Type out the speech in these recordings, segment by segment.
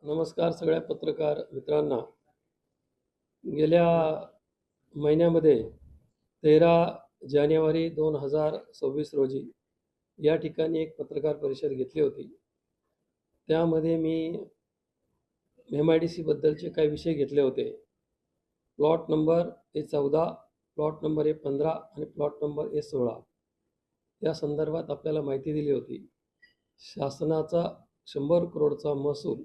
नमस्कार सगळ्या पत्रकार मित्रांना. गेल्या महिन्यामध्ये 13 जानेवारी 2026 रोजी या ठिकाणी एक पत्रकार परिषद घेतली होती. त्यामध्ये मी MIDC बद्दलचे काही विषय घेतले होते. Plot number A14, plot number A15 आणि प्लॉट नंबर A16 या संदर्भात आपल्याला माहिती दिली होती. शासनाचा 100 करोडचा महसूल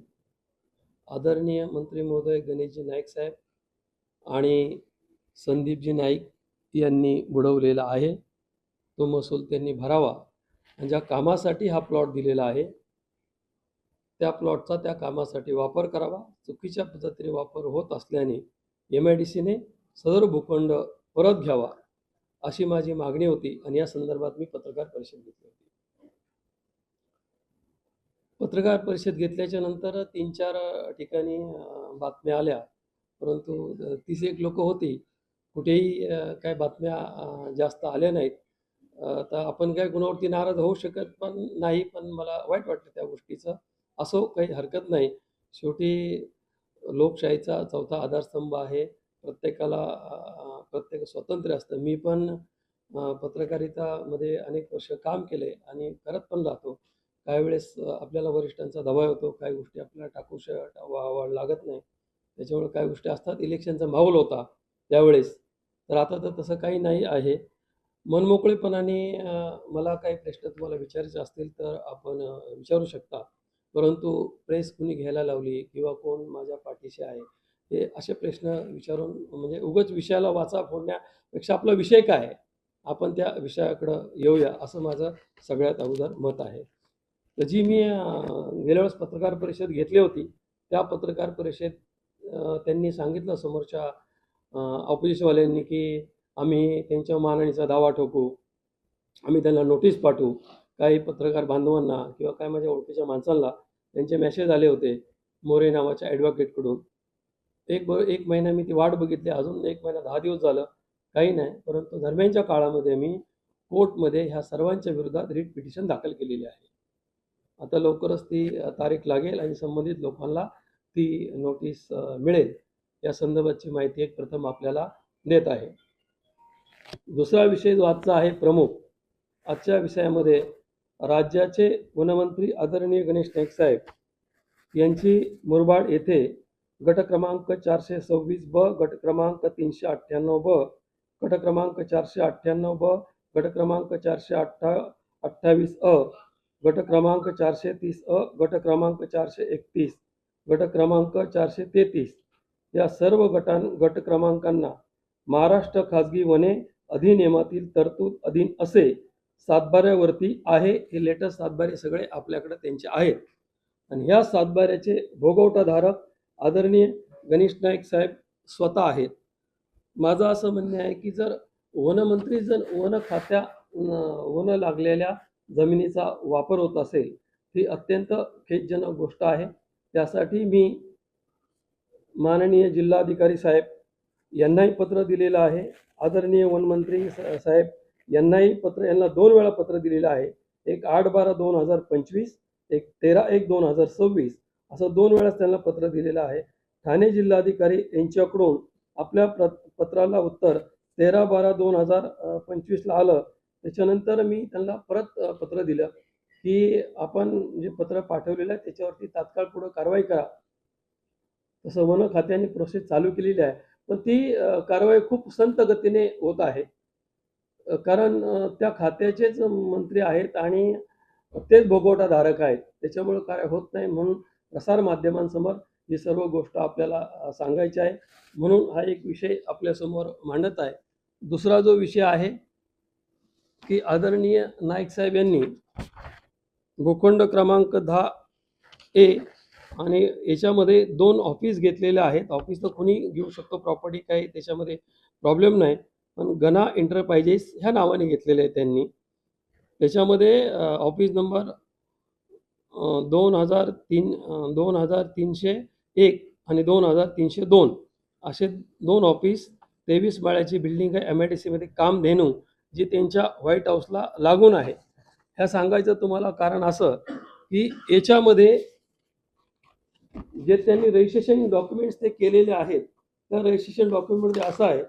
आदरणीय मंत्री महोदय गणेशजी नाईक साहेब आणि संदीपजी नाईक यांनी बुडवलेला आहे. तो महसूल त्यांनी भरावा आणि ज्या कामासाठी हा प्लॉट दिलेला आहे त्या प्लॉटचा त्या कामासाठी वापर करावा. चुकीच्या पद्धतीने वापर होत असल्याने MIDCने सदर भूखंड परत घ्यावा अशी माझी मागणी होती आणि या संदर्भात मी पत्रकार परिषद घेतली होती. पत्रकार परिषद घेतल्याच्या नंतर 3-4 ठिकाणी बातम्या आल्या, परंतु 30 लोक होती. कुठेही काही बातम्या जास्त आल्या नाहीत. तर आपण काय गुणावरती नाराज होऊ शकत पण नाही, पण मला वाईट वाटतं त्या गोष्टीचं. असो, काही हरकत नाही. शेवटी लोकशाहीचा चौथा आधारस्तंभ आहे. प्रत्येकाला प्रत्येक स्वातंत्र्य असतं. मी पण पत्रकारितामध्ये अनेक वर्ष काम केले आणि करत पण राहतो. काही वेळेस आपल्याला वरिष्ठांचा दबाव होतो, काही गोष्टी आपल्याला टाकू लागत नाही. त्याच्यामुळे काही गोष्टी असतात. इलेक्शनचा माहोल होता त्यावेळेस, तर आता तर तसं काही नाही आहे. मनमोकळेपणाने मला काही प्रश्न तुम्हाला विचारायचे असतील तर आपण विचारू शकता. परंतु प्रेस कुणी घ्यायला लावली किंवा कोण माझ्या पाठीशी आहे हे असे प्रश्न विचारून म्हणजे उगाच विषयाला वाचा फोडण्यापेक्षा आपला विषय काय आहे आपण त्या विषयाकडं येऊया असं माझं सगळ्यात अगोदर मत आहे. तर जी मी गेल्या वेळेस पत्रकार परिषद घेतली होती त्या पत्रकार परिषद त्यांनी सांगितलं समोरच्या ऑपोजिशनवाल्यांनी की आम्ही त्यांच्या मानहानीचा दावा ठोकू, आम्ही त्यांना नोटीस पाठवू. काही पत्रकार बांधवांना किंवा काय माझ्या ओळखीच्या माणसांना त्यांचे मेसेज आले होते मोरे नावाच्या ॲडव्होकेटकडून. एक महिना मी ती वाट बघितली, अजून 1 महिना 10 दिवस झालं काही नाही. परंतु दरम्यानच्या काळामध्ये मी कोर्टमध्ये ह्या सर्वांच्या विरोधात रिट पिटिशन दाखल केलेली आहे. आता लवकरच ती तारीख लागेल आणि संबंधित लोकांना ती नोटीस मिळेल. या संदर्भाची माहिती एक प्रथम आपल्याला देत आहे. दुसरा विषय जो आजचा आहे प्रमुख, आजच्या विषयामध्ये राज्याचे वनमंत्री आदरणीय गणेश नाईक साहेब यांची मुरबाड येथे गट क्रमांक 426 ब, गट क्रमांक 398 ब, गट क्रमांक 498 ब, गट क्रमांक 428 अ, गट क्रमांक 430 अ, गट क्रमांक 431, गट क्रमांक 433 या सर्व गट क्रमांकांना महाराष्ट्र खाजगी वने अधिनियमातील तरतूद अधीन असे सातबाऱ्यावरती आहे. हे लेटेस्ट सातबारे सगळे आपल्याकडे त्यांचे आहेत आणि ह्या सातबाऱ्याचे भोगवटाधारक आदरणीय गणेश नाईक साहेब स्वतः आहेत. माझं असं म्हणणं आहे की जर वनमंत्री जर वन लागलेल्या जमिनीचा वापर होत असेल ही अत्यंत खेदजनक गोष्ट आहे. त्यासाठी मी माननीय जिल्हाधिकारी साहेब यांनाही पत्र दिलेलं आहे. आदरणीय वनमंत्री साहेब यांनाही यांना 2 वेळा पत्र दिलेलं आहे. एक 8/12/2025, एक 13/1/2026 असं 2 वेळा त्यांना पत्र दिलेलं आहे. ठाणे जिल्हाधिकारी यांच्याकडून आपल्या पत्राला उत्तर 13/12/2025 आलं. त्याच्यानंतर मी त्यांना परत पत्र दिलं की आपण जे पत्र पाठवलेलं आहे त्याच्यावरती तात्काळ पुढे कारवाई करा. तसं वन खात्याने प्रोसेस चालू केलेली आहे, पण ती कारवाई खूप संत गतीने होत आहे. कारण त्या खात्याचेच मंत्री आहेत आणि तेच भोगवटाधारक आहेत. त्याच्यामुळे काय होत नाही, म्हणून प्रसार माध्यमांसमोर ही सर्व गोष्ट आपल्याला सांगायची आहे. म्हणून हा एक विषय आपल्यासमोर मांडत आहे. दुसरा जो विषय आहे की आदरणीय नाईक साहेब यांनी भूखंड क्रमांक 10A आणि याच्यामध्ये 2 ऑफिस घेतलेले आहेत. ऑफिस तर कोणी घेऊ शकतो, प्रॉपर्टी काही त्याच्यामध्ये प्रॉब्लेम नाही, पण गणा एंटरप्राइजेस ह्या नावाने घेतलेले आहे त्यांनी. त्याच्यामध्ये ऑफिस नंबर 2301 आणि 2302 असे 2 ऑफिस 23 माळ्याची बिल्डिंग आहे. MIDCमध्ये काम धेनू जी त्यांच्या व्हाईट हाऊसला लागून आहे. ह्या सांगायचं तुम्हाला कारण असं की याच्यामध्ये जे त्यांनी रजिस्ट्रेशन डॉक्युमेंट्स ते केलेले आहेत त्या रजिस्ट्रेशन डॉक्युमेंटमध्ये असं आहे,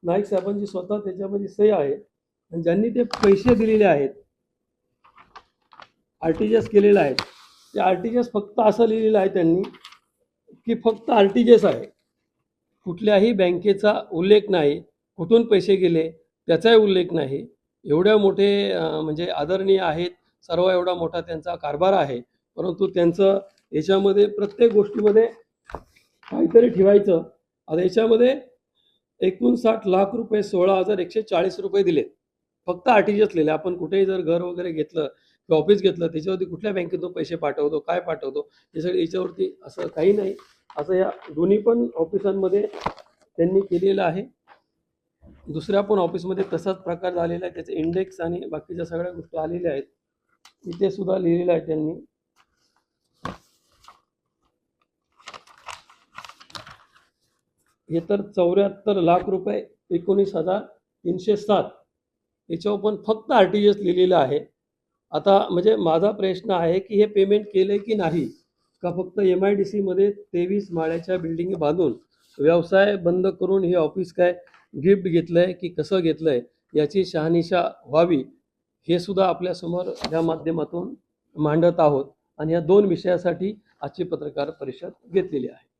नाईक साहेबांची स्वतः त्याच्यामध्ये सही आहे आणि ज्यांनी ते पैसे दिलेले आहेत, आरटीजीएस केलेलं आहे, ते आरटीजीएस फक्त असं लिहिलेलं आहे त्यांनी की फक्त आरटीजीएस आहे, कुठल्याही बँकेचा उल्लेख नाही, कुठून पैसे गेले त्याचाही उल्लेख नाही. एवढ्या मोठे म्हणजे आदरणीय आहेत, सर्व एवढा मोठा त्यांचा कारभार आहे, परंतु त्यांचं याच्यामध्ये प्रत्येक गोष्टीमध्ये काहीतरी ठेवायचं. आता याच्यामध्ये 59 लाख रुपये 16,140 रुपये दिलेत, फक्त आरटीजीएस लिहिले. आपण कुठेही जर घर वगैरे घेतलं किंवा ऑफिस घेतलं त्याच्यावरती कुठल्या बँकेतून पैसे पाठवतो, काय पाठवतो, याच्यावरती असं काही नाही. असं या दोन्ही पण ऑफिसांमध्ये त्यांनी केलेलं आहे. दुसऱ्या पण ऑफिसमध्ये तसाच प्रकार झालेला आहे, त्याचे इंडेक्स आणि बाकीच्या सगळ्या गोष्टी आलेल्या आहेत, इथे सुद्धा लिहिलेलं आहे त्यांनी. हे तर 74 लाख रुपये 19,307 याच्यावर पण फक्त आरटीजीएस लिहिलेलं आहे. आता म्हणजे माझा प्रश्न आहे की हे पेमेंट केले की नाही, का फक्त MIDC मध्ये 23 माळ्याच्या बिल्डिंग बांधून व्यवसाय बंद करून हे ऑफिस काय गिफ्ट घेतलंय की कसं घेतलंय याची शहानिशा व्हावी, हे सुद्धा आपल्यासमोर या माध्यमातून मांडत आहोत आणि या दोन विषयासाठी आजची पत्रकार परिषद घेतलेली आहे.